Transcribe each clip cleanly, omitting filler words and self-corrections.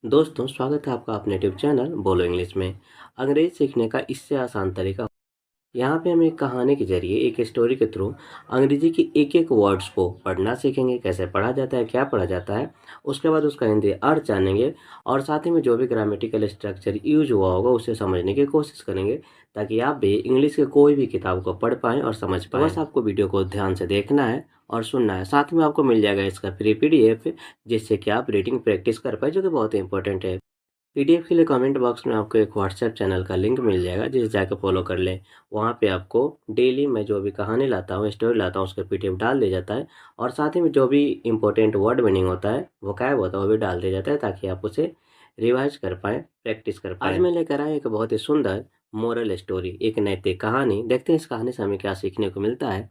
दोस्तों, स्वागत है आपका अपने यूट्यूब चैनल बोलो इंग्लिश में। अंग्रेजी सीखने का इससे आसान तरीका। यहाँ पे हम एक कहानी के जरिए, एक स्टोरी के थ्रू अंग्रेजी की एक एक वर्ड्स को पढ़ना सीखेंगे। कैसे पढ़ा जाता है, क्या पढ़ा जाता है, उसके बाद उसका हिंदी अर्थ जानेंगे और साथ ही में जो भी ग्रामेटिकल स्ट्रक्चर यूज हुआ होगा उसे समझने की कोशिश करेंगे, ताकि आप भी इंग्लिश के कोई भी किताब को पढ़ पाएँ और समझ पाएँ। बस आपको वीडियो को ध्यान से देखना है और सुनना है। साथ में आपको मिल जाएगा इसका फ्री PDF, जिससे कि आप रीडिंग प्रैक्टिस कर पाए, जो कि बहुत ही इंपॉर्टेंट है। PDF के लिए कमेंट बॉक्स में आपको एक व्हाट्सएप चैनल का लिंक मिल जाएगा, जिसे जाकर फॉलो कर लें। वहाँ पे आपको डेली मैं जो भी कहानी लाता हूँ, स्टोरी लाता हूँ, उसका PDF डाल दिया जाता है और साथ ही में जो भी इंपॉर्टेंट वर्ड मीनिंग होता है, वोकैब होता है, वो भी डाल दिया जाता है, ताकि आप उसे रिवाइज कर पाएँ, प्रैक्टिस कर पाएँ। आज मैं लेकर आया एक बहुत ही सुंदर मोरल स्टोरी, एक नैतिक कहानी। देखते हैं इस कहानी से हमें क्या सीखने को मिलता है।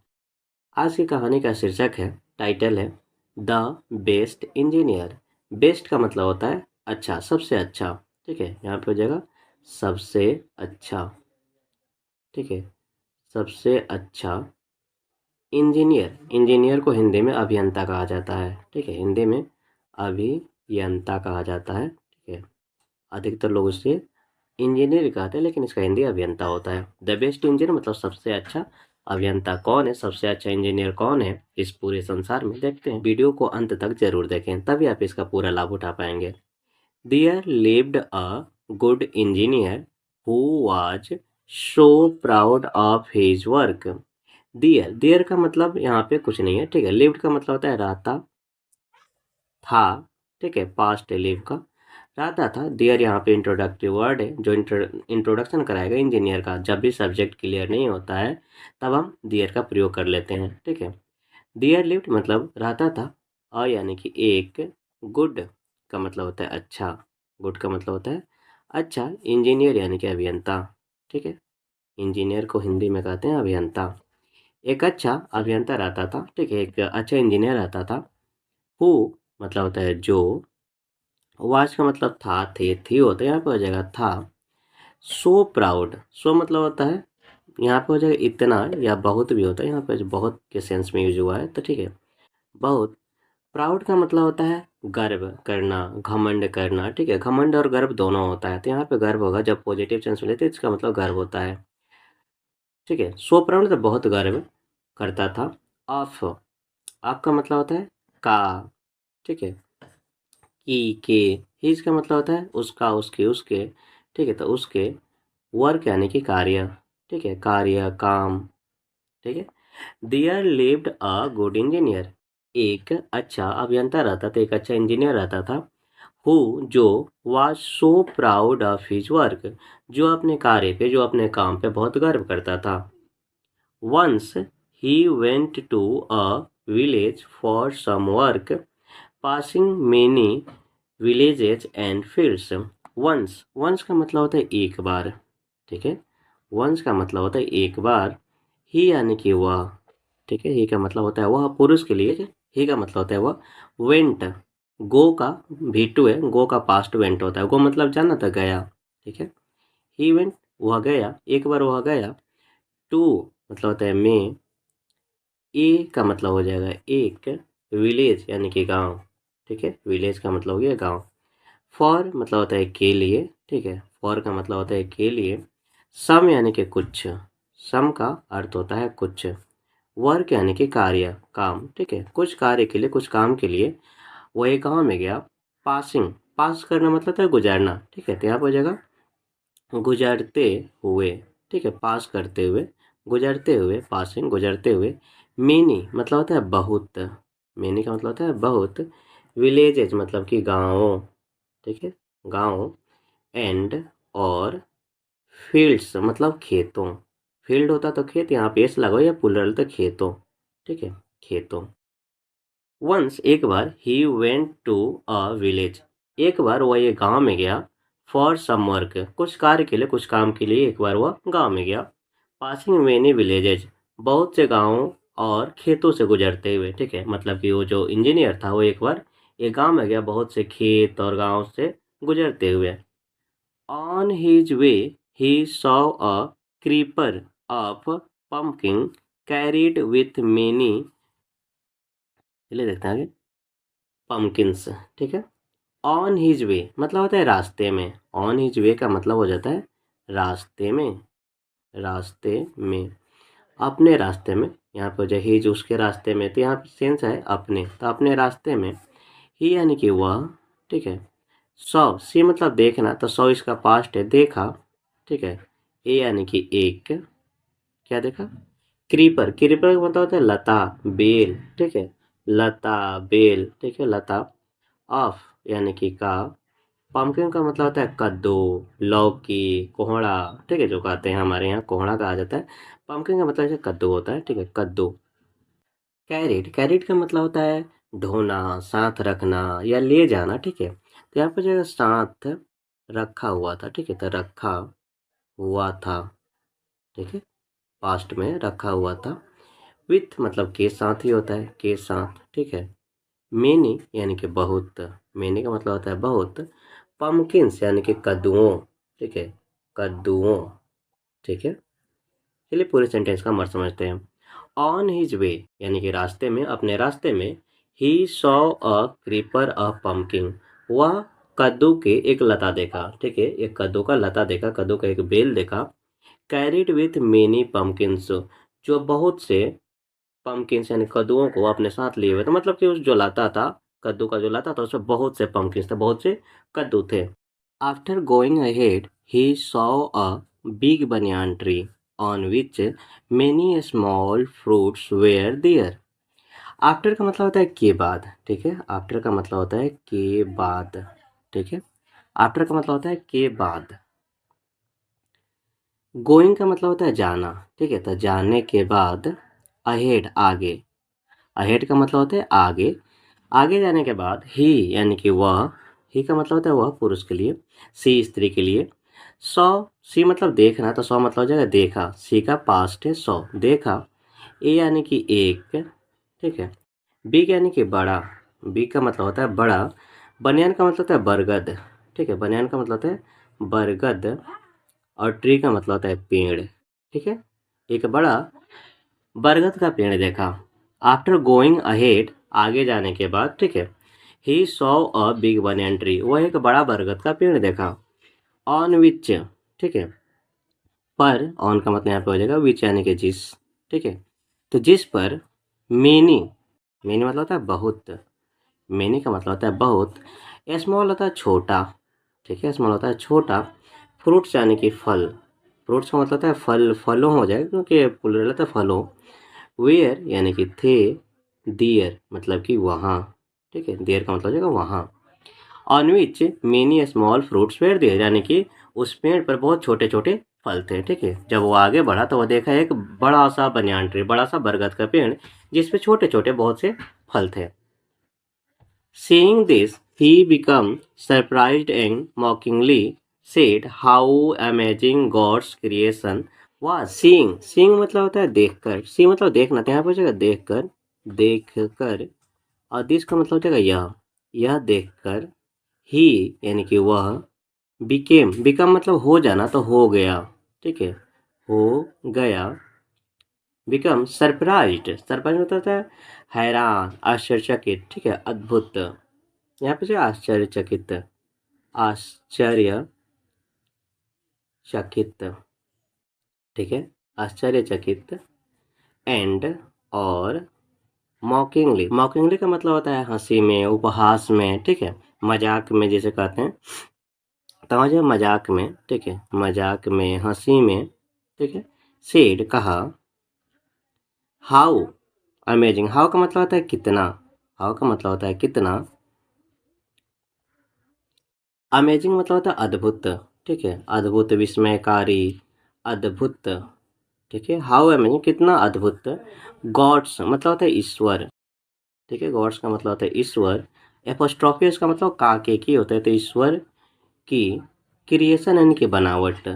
आज की कहानी का शीर्षक है, टाइटल है द बेस्ट इंजीनियर। बेस्ट का मतलब होता है अच्छा, सबसे अच्छा। ठीक है, यहाँ पे हो जाएगा सबसे अच्छा। ठीक है, सबसे अच्छा इंजीनियर। इंजीनियर को हिंदी में अभियंता कहा जाता है। ठीक है, हिंदी में अभियंता कहा जाता है। ठीक है, अधिकतर लोग उसे इंजीनियर कहते हैं, लेकिन इसका हिंदी अभियंता होता है। द बेस्ट इंजीनियर मतलब सबसे अच्छा अभियंता कौन है, सबसे अच्छा इंजीनियर कौन है इस पूरे संसार में। देखते हैं, वीडियो को अंत तक जरूर देखें, तभी आप इसका पूरा लाभ उठा पाएंगे। There lived a good engineer who was so proud of his work. There, there का मतलब यहाँ पे कुछ नहीं है। ठीक है, लिव्ड का मतलब होता है रहता था। ठीक है, पास्ट लिव का रहता था। देयर यहाँ पे इंट्रोडक्टरी वर्ड है, जो इंट्रोडक्शन कराएगा इंजीनियर का। जब भी सब्जेक्ट क्लियर नहीं होता है, तब हम देयर का प्रयोग कर लेते हैं। ठीक है, देयर लिव्ड मतलब रहता था। यानी कि एक, गुड का मतलब होता है अच्छा, गुड का मतलब होता है अच्छा, इंजीनियर यानी कि अभियंता। ठीक है, इंजीनियर को हिंदी में कहते हैं अभियंता। एक अच्छा अभियंता रहता था। ठीक है, एक अच्छा इंजीनियर रहता था। हु मतलब होता है जो, वाज का मतलब था, थे, थी होता है, यहाँ पे हो जाएगा था। सो प्राउड, सो मतलब होता है, यहाँ पे हो जाएगा इतना या बहुत भी होता है, यहाँ पे बहुत के सेंस में यूज हुआ है, तो ठीक है बहुत। प्राउड का मतलब होता है गर्व करना, घमंड करना। ठीक है, घमंड और गर्व दोनों होता है, तो यहाँ पे गर्व होगा। जब पॉजिटिव सेंस में लेते हैं, इसका मतलब गर्व होता है। ठीक है, सो प्राउड मतलब बहुत गर्व करता था। ऑफ, आपका मतलब होता है का। ठीक है, के, हिज का मतलब होता है उसका, उसके, उसके। ठीक है, तो उसके, वर्क यानी कि कार्य। ठीक है, कार्य, काम। ठीक है, there lived a good engineer, एक अच्छा अभियंता रहता था, एक अच्छा इंजीनियर रहता था। हु जो, was so proud of his work, जो अपने कार्य पे, जो अपने काम पे बहुत गर्व करता था। Once he went to a village for some work, passing many villages and fields. Once, once का मतलब होता है एक बार। ठीक है, वंस का मतलब होता है एक बार। ही यानी कि वह। ठीक है, ही का मतलब होता है वह, पुरुष के लिए। ही का मतलब होता है वह। वेंट, गो का V2 है, गो का पास्ट वेंट होता है। गो मतलब जाना था, गया। ठीक है, ही वेंट वह गया, एक बार वह गया। टू मतलब होता है में। ए का मतलब हो जाएगा एक, विलेज यानी कि गांव। ठीक है, विलेज का मतलब हो गया गांव। फॉर मतलब होता है के लिए। ठीक है, फॉर का मतलब होता है के लिए। सम यानी कि कुछ, सम का अर्थ होता है कुछ। वर्क यानी कि कार्य, काम। ठीक है, कुछ कार्य के लिए, कुछ काम के लिए वो एक गाँव में गया। पासिंग, पास करना मतलब होता है गुजारना। ठीक है, तो यहाँ पर हो जाएगा गुजरते हुए। ठीक है, पास करते हुए, गुजरते हुए, पासिंग गुजरते हुए। मेनी मतलब होता है बहुत, मेनी का मतलब होता है बहुत। विलेजेज मतलब कि गाँव। ठीक है, गाँव। एंड और फील्ड्स मतलब खेतों। फील्ड होता तो खेत, यहाँ पे एस लगाओ, या प्लूरल तो खेतों। ठीक है, खेतों। वंस एक बार, he went to a village, एक बार वह ये गांव में गया। फॉर सम वर्क, कुछ कार्य के लिए, कुछ काम के लिए एक बार वह गांव में गया। पासिंग मेनी विलेजेज, बहुत से गांवों और खेतों से गुजरते हुए। ठीक है, मतलब कि वो जो इंजीनियर था, वो एक बार ये गांव में गया, बहुत से खेत और गांव से गुजरते हुए। On his way he saw a creeper of pumpkin carried with many, चलिए देखते हैं आगे। पम्पकिंस। ठीक है, ऑन हिज वे मतलब होता है रास्ते में। ऑन हिज वे का मतलब हो जाता है रास्ते में, रास्ते में, अपने रास्ते में। यहाँ पर जो हिज उसके रास्ते में, तो यहाँ पे सेंस है अपने, तो अपने रास्ते में। ही यानी कि वह, ठीक है। सौ, सी मतलब देखना, तो सौ इसका पास्ट है देखा, ठीक है। ए यानी कि एक, क्या देखा, क्रीपर, क्रीपर का मतलब होता है लता, बेल, ठीक है। लता, बेल, ठीक है, लता। ऑफ यानी कि का। पम्पकिन का मतलब होता है कद्दू, लौकी, कोहड़ा, ठीक है, जो कहते हैं हमारे यहाँ कोहड़ा कहा जाता है। पम्पकिन का मतलब ऐसे कद्दू होता है, ठीक है, कद्दू। कैरेट, कैरेट का मतलब होता है ढोना, साथ रखना या ले जाना, ठीक है। तो यहाँ पर जो है साथ रखा हुआ था, ठीक है, तो रखा हुआ था, ठीक है, पास्ट में रखा हुआ था। विथ मतलब के साथ ही होता है, के साथ, ठीक है। मेनी यानी कि बहुत, मेनी का मतलब होता है बहुत। पम्पकिन्स यानी कि कद्दुओं, ठीक है, कद्दुओं, ठीक है। चलिए पूरे सेंटेंस का मतलब समझते हैं। ऑन हिज वे यानी कि रास्ते में, अपने रास्ते में। He saw a creeper a pumpkin, वह कद्दू के एक लता देखा, ठीक है, एक कद्दू का लता देखा, कद्दू का एक बेल देखा। कैरिड विथ मेनी पम्पकिन्स, जो बहुत से पम्पकिन्स यानी कद्दुओं को अपने साथ लिए हुए, तो मतलब कि उस जो लता था, कद्दू का जो लता था, उसमें बहुत से पम्पकिन्स थे, बहुत से कद्दू थे। After going ahead, he saw a big banyan tree on which many small fruits were there. After का मतलब होता है के बाद, ठीक है। आफ्टर का मतलब होता है के बाद, ठीक है। आफ्टर का मतलब होता है के बाद। गोइंग का मतलब होता है जाना, ठीक है, तो जाने के बाद। अहेड आगे, अहेड का मतलब होता है आगे, आगे जाने के बाद। ही यानी कि वह, ही का मतलब होता है वह पुरुष के लिए, सी स्त्री के लिए। सौ, सी मतलब देखना, तो सौ मतलब हो जाएगा देखा, सी का पास्ट है सौ, देखा। ए यानी कि एक, ठीक है। बिग यानी कि बड़ा, बिग का मतलब होता है बड़ा। बनियान का मतलब होता है बरगद, ठीक है, बनियान का मतलब होता है बरगद। और ट्री का मतलब होता है पेड़, ठीक है। एक बड़ा बरगद का पेड़ देखा। आफ्टर गोइंग अहेड, आगे जाने के बाद, ठीक है। He saw a big banyan tree, वह एक बड़ा बरगद का पेड़ देखा। ऑन विच, ठीक है, पर, ऑन का मतलब यहाँ पे हो जाएगा विच यानी कि जिस, ठीक है। तो जिस पर मेनी, मेनी मतलब होता है बहुत, मेनी का मतलब होता है बहुत। स्मॉल होता है छोटा, ठीक है, स्मॉल होता है छोटा। फ्रूट्स यानी कि फल, फ्रूट्स का मतलब होता है फल, फलों हो जाएगा क्योंकि प्लूरल होता है फलों। वेयर यानी कि थे। दियर मतलब कि वहाँ, ठीक है, देयर का मतलब हो जाएगा वहाँ। On which many small fruits were there, यानी कि उस पेड़ पर बहुत छोटे छोटे फल थे, ठीक है। जब वो आगे बढ़ा तो वह देखा एक बड़ा सा बनियान ट्री, बड़ा सा बरगद का पेड़, जिसपे छोटे छोटे बहुत से फल थे। Seeing this, he became surprised and mockingly said, "How amazing God's creation was!" Seeing, seeing मतलब होता है देखकर, see मतलब देखना, तो यहाँ पर हो जाएगा देखकर, देखकर। और दिस का मतलब हो जाएगा यह देखकर। ही यानी कि वह, बिकेम, बिकम मतलब हो जाना, तो हो गया, ठीक है, हो गया। बिकम सरप्राइज्ड, सरप्राइज मतलब होता है हैरान, आश्चर्यचकित, ठीक है, अद्भुत। यहाँ पे जो आश्चर्यचकित, आश्चर्यचकित, ठीक है, आश्चर्यचकित। एंड और मॉकिंगली, मॉकिंगली का मतलब होता है हंसी में, उपहास में, ठीक है, मजाक में जिसे कहते हैं। तो जो मजाक में, ठीक है, मजाक में, हंसी में, ठीक है। सेड कहा। हाउ अमेजिंग, हाउ का मतलब होता है कितना, हाउ का मतलब होता है कितना। अमेजिंग मतलब होता है अद्भुत, ठीक है, अद्भुत, विस्मयकारी, अद्भुत, ठीक है। हाउ अमेजिंग कितना अद्भुत। गॉड्स मतलब होता है ईश्वर, ठीक है, गॉड्स का मतलब होता है ईश्वर। एपोस्ट्रोफी का मतलब काके की होता है, तो ईश्वर की क्रिएशन यानी कि बनावट,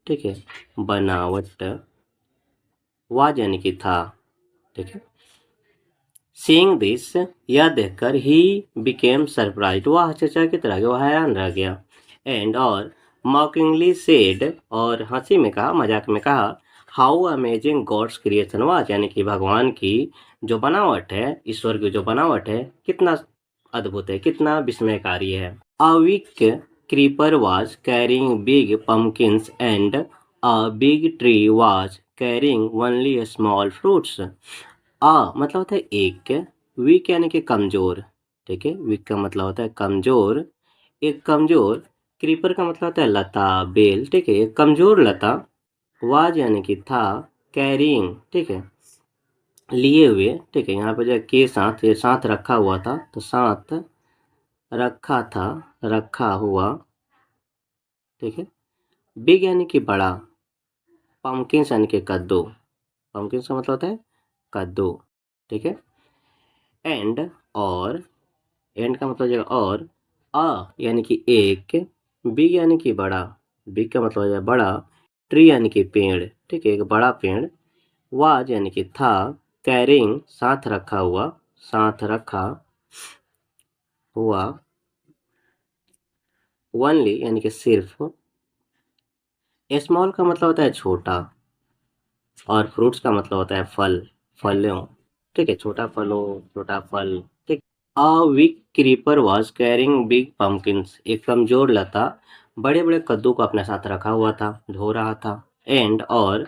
ठीक है, बनावट। वाज यानी कि था, ठीक है। सीइंग दिस, यह देखकर, ही बिकेम सरप्राइज, वह आश्चर्यचकित रह गया, वह हैरान रह गया। एंड और मॉकिंगली सेड, और हंसी में कहा, मजाक में कहा। How amazing God's creation was, यानी कि भगवान की जो बनावट है, ईश्वर की जो बनावट है, कितना अद्भुत है, कितना विस्मयकारी है। A weak creeper was carrying big pumpkins and a big tree was carrying only small fruits. मतलब होता है एक, वीक यानी कि कमजोर, ठीक है, वीक का मतलब होता है कमजोर, एक कमजोर, क्रीपर का मतलब होता है लता, बेल, ठीक है, एक कमजोर लता, वाज यानी कि था, कैरिंग, ठीक है, लिए हुए, ठीक है, यहाँ पे जो है के साथ, ये साथ रखा हुआ था, तो साथ रखा था, रखा हुआ, ठीक है, बिग यानी कि बड़ा, पम्पकिंस यानी कि कद्दू, पम्पकिंस का मतलब होता है कद्दू, ठीक है, एंड, और, एंड का मतलब हो जाएगा और, यानी कि एक, बिग यानी कि बड़ा, बिग का मतलब हो जाएगा बड़ा, ट्री यानी कि पेड़, ठीक है, एक बड़ा पेड़, वाज यानी कि था, कैरिंग साथ रखा हुआ, साथ रखा हुआ, ओनली यानी कि सिर्फ, स्मॉल का मतलब होता है छोटा, और फ्रूट्स का मतलब होता है फल, फलों, ठीक है, छोटा फल हो, छोटा फल, ठीक। A weak creeper was carrying big pumpkins, एक कमजोर लता बड़े बड़े कद्दू को अपने साथ रखा हुआ था, ढो रहा था, एंड, और,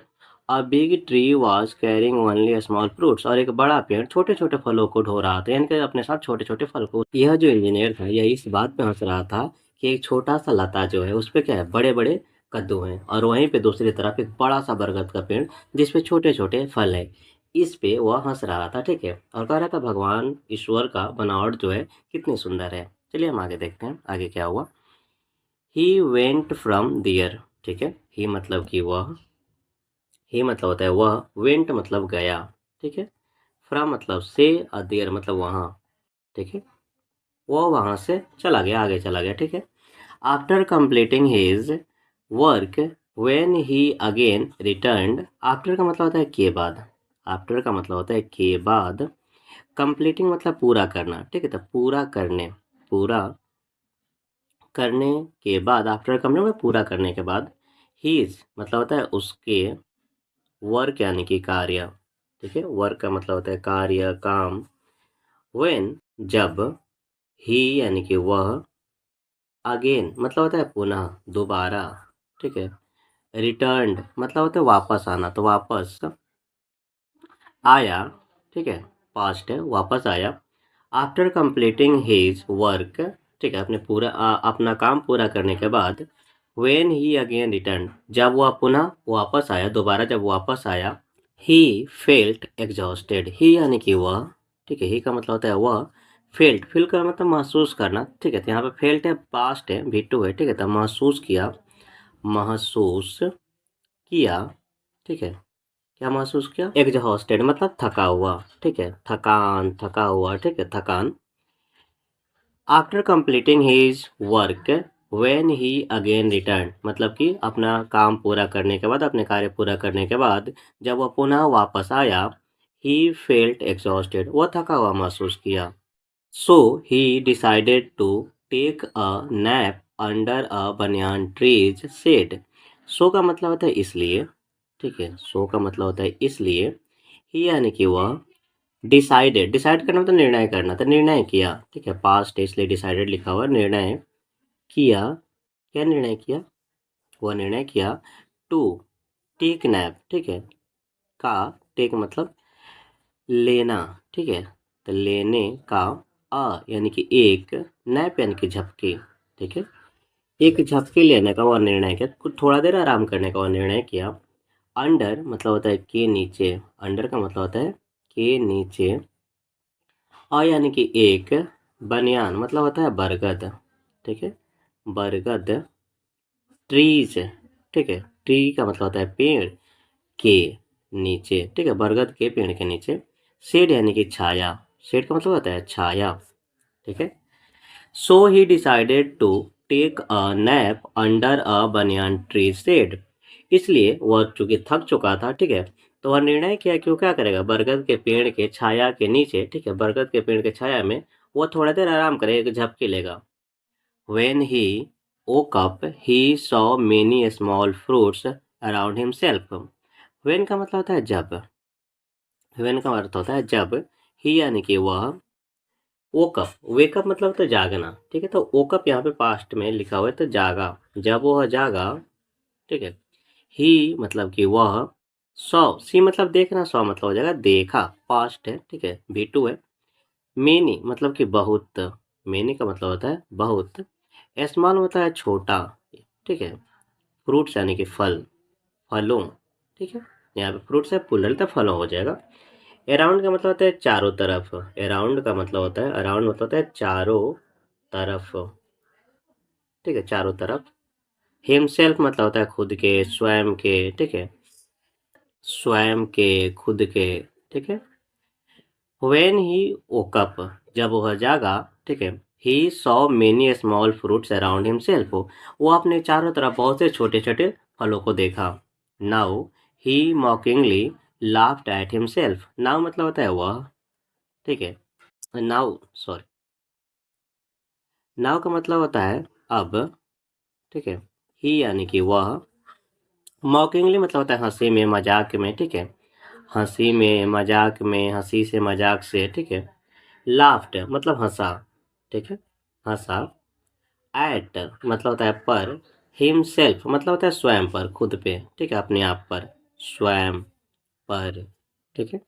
a big tree was carrying only small fruits, और एक बड़ा पेड़ छोटे छोटे फलों को ढो रहा था, यानी कि अपने साथ छोटे छोटे फल को। यह जो इंजीनियर था यह इस बात पे हंस रहा था कि एक छोटा सा लता जो है उस पे क्या है, बड़े बड़े कद्दू हैं, और वहीं पे दूसरी तरफ एक बड़ा सा बरगद का पेड़ जिसपे छोटे छोटे फल है, इस पे वह हंस रहा था, ठीक है, और कह रहा था भगवान ईश्वर का बनावट जो है कितनी सुंदर है। चलिए हम आगे देखते हैं आगे क्या हुआ। ही वेंट फ्रॉम दियर, ठीक है, ही मतलब कि वह, ही मतलब होता है वह, वेंट मतलब गया, ठीक है, फ्रॉम मतलब से, और दियर मतलब वहाँ, ठीक है, वो वहाँ से चला गया, आगे चला गया, ठीक है। After completing his work when he again returned, after का मतलब होता है के बाद, आफ्टर का मतलब होता है के बाद, कंप्लीटिंग मतलब पूरा करना, ठीक है, तो पूरा करने, पूरा करने के बाद, आफ्टर कंप्लीट में पूरा करने के बाद, हीज मतलब होता है उसके, वर्क यानी कि कार्य, ठीक है, वर्क का मतलब होता है कार्य, काम, व्हेन जब, ही यानी कि वह, अगेन मतलब होता है पुनः, दोबारा, ठीक है, रिटर्न्ड मतलब होता है वापस आना, तो वापस आया, ठीक है, पास्ट है, वापस आया, आफ्टर कंप्लीटिंग हिज वर्क, ठीक है, अपना काम पूरा करने के बाद, व्हेन ही अगेन रिटर्न जब वह पुनः वापस आया, दोबारा जब वापस आया, ही फेल्ट एग्जॉस्टेड, ही यानी कि वह, ठीक है, ही का मतलब होता है वह, फेल्ट, फील का मतलब महसूस करना, ठीक है, तो यहाँ पे फेल्ट है, पास्ट है, V2 है, ठीक है, तो महसूस किया, महसूस किया, ठीक है, क्या महसूस किया, एग्जॉस्टेड मतलब थका हुआ, ठीक है, थकान, थका हुआ, ठीक है, थकान, after completing his work when he again return मतलब कि अपना काम पूरा करने के बाद, अपने कार्य पूरा करने के बाद जब वह पुनः वापस आया, ही फेल्ट एग्जॉस्टेड, वह थका हुआ महसूस किया, so he decided to take a nap under a banyan trees shade, सो का मतलब होता है इसलिए, ठीक है, सो का मतलब होता है इसलिए, ही यानी कि वह, डिसाइडेड, डिसाइड करना मतलब निर्णय करना, तो निर्णय किया, ठीक है, पास्ट है इसलिए डिसाइडेड लिखा हुआ, निर्णय किया, क्या निर्णय किया, वह निर्णय किया, टू टेक नैप, ठीक है, का, टेक मतलब लेना, ठीक है, तो लेने का, यानी कि एक, नैप यानी कि झपकी, ठीक है, एक झपकी लेने का वह निर्णय किया, कुछ थोड़ा देर आराम करने का वह निर्णय किया, अंडर मतलब होता है के नीचे, अंडर का मतलब होता है के नीचे, यानी कि एक, बनियान मतलब होता है बरगद, ठीक है, बरगद, ट्रीज, ठीक है, ट्री का मतलब होता है पेड़, के नीचे, ठीक है, बरगद के पेड़ के नीचे, शेड यानी कि छाया, शेड का मतलब होता है छाया, ठीक है, so he decided to take a nap under a banyan tree shade, इसलिए वह चूंकि थक चुका था, ठीक है, तो वह निर्णय किया कि वो क्या करेगा, बरगद के पेड़ के छाया के नीचे, ठीक है, बरगद के पेड़ के छाया में वो थोड़ा देर आराम करेगा, एक झपकी लेगा, when he woke up he saw many small fruits around himself, when का मतलब होता है जब, when का अर्थ होता है जब, ही यानी कि वह, वोकअप, वेकअप मतलब होता है जागना, ठीक है। तो वोकअप यहाँ पे पास्ट में लिखा हुआ है, तो जागा, जब वह जागा, ठीक है। ही मतलब कि वह, सौ, सी मतलब देखना, सौ मतलब हो जाएगा देखा, पास्ट है, ठीक है, V2 है। मेनी मतलब कि बहुत, मेनी का मतलब होता है बहुत। स्मॉल होता है छोटा, ठीक है। फ्रूट्स यानी कि फल, फलों, ठीक है। यहाँ पे फ्रूट्स है, प्लूरल तो फलों हो जाएगा। अराउंड का मतलब होता है चारों तरफ, अराउंड का मतलब होता है, अराउंड मतलब होता है चारों तरफ, ठीक है, चारों तरफ। हिमसेल्फ मतलब होता है खुद के, स्वयं के, ठीक है, स्वयं के, खुद के, ठीक है। व्हेन ही woke up, जब वह जागा, ठीक है। He saw many small fruits around himself, वो अपने चारों तरफ बहुत से छोटे छोटे फलों को देखा। Now he mockingly laughed eight himself, now मतलब होता है वह, ठीक है। नाउ, सॉरी, नाउ का मतलब होता है अब, ठीक है। ही यानी कि वह, मॉकिंगली मतलब होता है हंसी में, मजाक में, ठीक है। हंसी में, मजाक में, हंसी से, मजाक से, ठीक है। लाफ्ट मतलब हंसा, ठीक है, हंसा। एट मतलब होता है पर, हिमसेल्फ मतलब होता है स्वयं पर, खुद पे, ठीक है, अपने आप पर, स्वयं पर, ठीक है।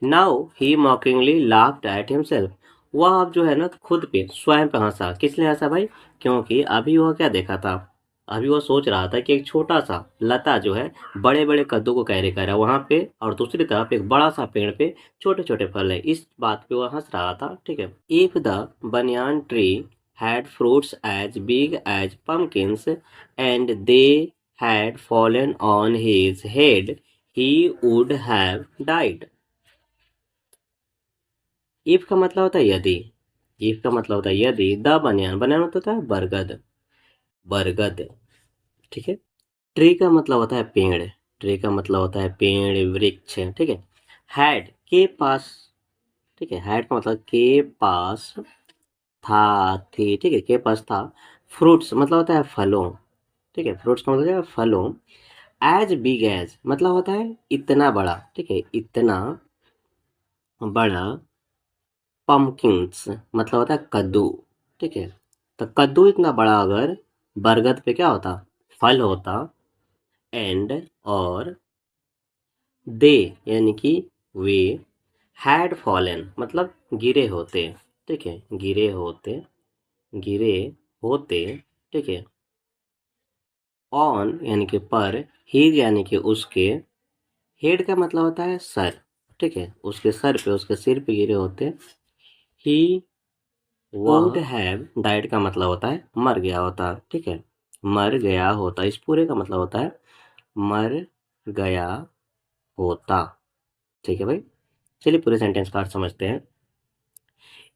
Now he mockingly laughed eight himself, वह अब जो है ना खुद पे, स्वयं पे हंसा। किस लिए हंसा भाई? क्योंकि अभी वह क्या देखा था, अभी वो सोच रहा था कि एक छोटा सा लता जो है बड़े बड़े कद्दू को कैरी कर रहा है वहां पे, और दूसरी तरफ एक बड़ा सा पेड़ पे छोटे छोटे फल है, इस बात पे वो हंस रहा था, ठीक है। If the banyan tree had fruits as big as pumpkins and they had fallen on his head, he would have died. If का मतलब होता है यदि, इफ का मतलब होता है यदि, द बनियान, बनियान मतलब होता है बरगद, बरगद, ठीक है। ट्री का मतलब होता है पेड़, ट्री का मतलब होता है पेड़, वृक्ष, ठीक है। हैड के पास, ठीक है, हैड का मतलब के पास था, थी, ठीक है, के पास था। फ्रूट्स मतलब होता है फलों, ठीक है, फ्रूट्स का मतलब है फलों। एज बिग एज मतलब होता है इतना बड़ा, ठीक है, इतना बड़ा। पम्पकिंस मतलब होता है कद्दू, ठीक है। तो कद्दू इतना बड़ा अगर बरगद पे क्या होता, फल होता। एंड और दे यानी कि वे, हैड फॉलन मतलब गिरे होते, ठीक है, गिरे होते, गिरे होते, ठीक है। ऑन यानी कि पर, हीज यानी कि उसके, हेड का मतलब होता है सर, ठीक है, उसके सर पे, उसके सिर पे गिरे होते। ही वुड हैव डाइड का मतलब होता है मर गया होता, ठीक है, मर गया होता, इस पूरे का मतलब होता है मर गया होता, ठीक है भाई। चलिए पूरे सेंटेंस का अर्थ समझते हैं।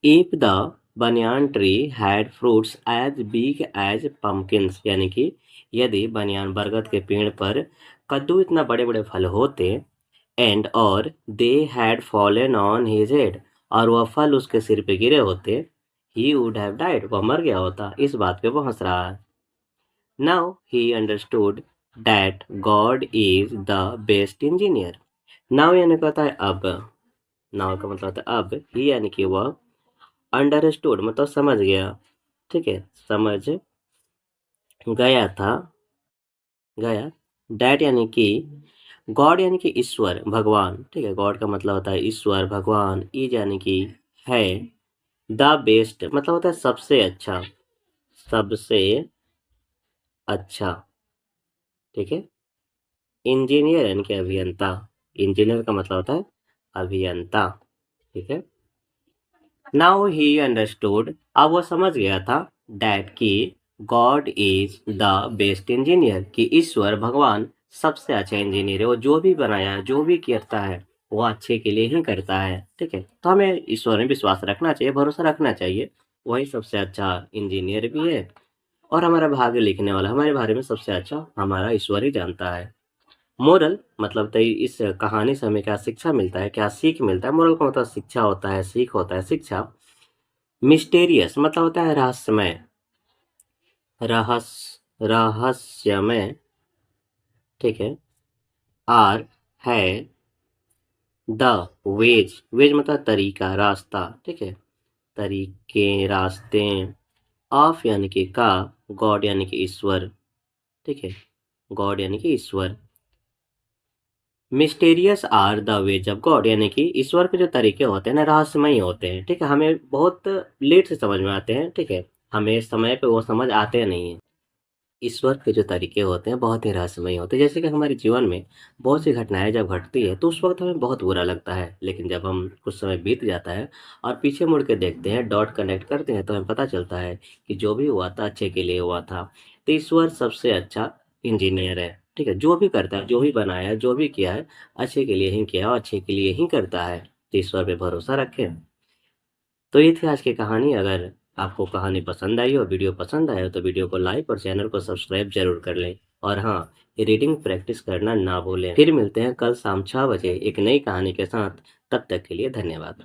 If the banyan tree had fruits as big as pumpkins, यानी कि यदि बनियान बरगद के पेड़ पर कद्दू इतना बड़े बड़े फल होते। एंड और they had fallen on his head, और वह फल उसके सिर पे गिरे होते। ही वुड हैव डाइड, वह मर गया होता। इस बात पे वो हंस रहा है। Now he understood that God is the best engineer. Now यानी कहता है अब, नाउ का मतलब होता है अब, ही यानी कि वह, अंडरस्टूड मतलब समझ गया, ठीक है, समझ गया था, गया। डैट यानी कि, गॉड यानी कि ईश्वर, भगवान, ठीक है, गॉड का मतलब होता है ईश्वर, भगवान। इज यानी कि है। द बेस्ट मतलब होता है सबसे अच्छा, सबसे अच्छा, ठीक है। इंजीनियर यानी कि अभियंता, इंजीनियर का मतलब होता है अभियंता, ठीक है। नाउ ही अंडरस्टूड, अब वो समझ गया था, डैट कि God is the best engineer, कि ईश्वर भगवान सबसे अच्छा इंजीनियर है। वो जो भी बनाया है, जो भी करता है, वो अच्छे के लिए ही करता है, ठीक है। तो हमें ईश्वर में विश्वास रखना चाहिए, भरोसा रखना चाहिए, वही सबसे अच्छा इंजीनियर भी है। और हमारा भाग्य लिखने वाला, हमारे बारे में सबसे अच्छा हमारा ईश्वर ही जानता है। मोरल मतलब तो इस कहानी से हमें क्या शिक्षा मिलता है, क्या सीख मिलता है? मोरल का मतलब शिक्षा होता है, सीख होता है, शिक्षा। मिस्टेरियस मतलब होता है रहस्यमय, रहस्यमय, ठीक है। आर है द वेज, वेज मतलब तरीका, रास्ता, ठीक है। तरीके, रास्ते, ऑफ यानी कि का, गॉड यानी कि ईश्वर, ठीक है, गॉड यानी कि ईश्वर। Mysterious are the ways of God यानी कि ईश्वर के जो तरीके होते हैं ना, रहस्यमयी होते हैं, ठीक है, हमें बहुत लेट से समझ में आते हैं, ठीक है, हमें समय पे वो समझ आते नहीं हैं। ईश्वर के जो तरीके होते हैं बहुत ही रहस्यमयी होते हैं। जैसे कि हमारे जीवन में बहुत सी घटनाएं जब घटती है तो उस वक्त हमें बहुत बुरा लगता है, लेकिन जब हम कुछ समय बीत जाता है और पीछे मुड़ के देखते हैं, डॉट कनेक्ट करते हैं, तो हमें पता चलता है कि जो भी हुआ था अच्छे के लिए हुआ था। तो ईश्वर सबसे अच्छा इंजीनियर है, ठीक है, जो भी करता है, जो भी बनाया है, जो भी किया है, अच्छे के लिए ही किया और अच्छे के लिए ही करता है। तो ईश्वर पे भरोसा रखें। तो ये थी आज की कहानी। अगर आपको कहानी पसंद आई और वीडियो पसंद आया तो वीडियो को लाइक और चैनल को सब्सक्राइब जरूर कर लें। और हाँ, रीडिंग प्रैक्टिस करना ना भूलें। फिर मिलते हैं कल शाम 6 बजे एक नई कहानी के साथ। तब तक के लिए धन्यवाद।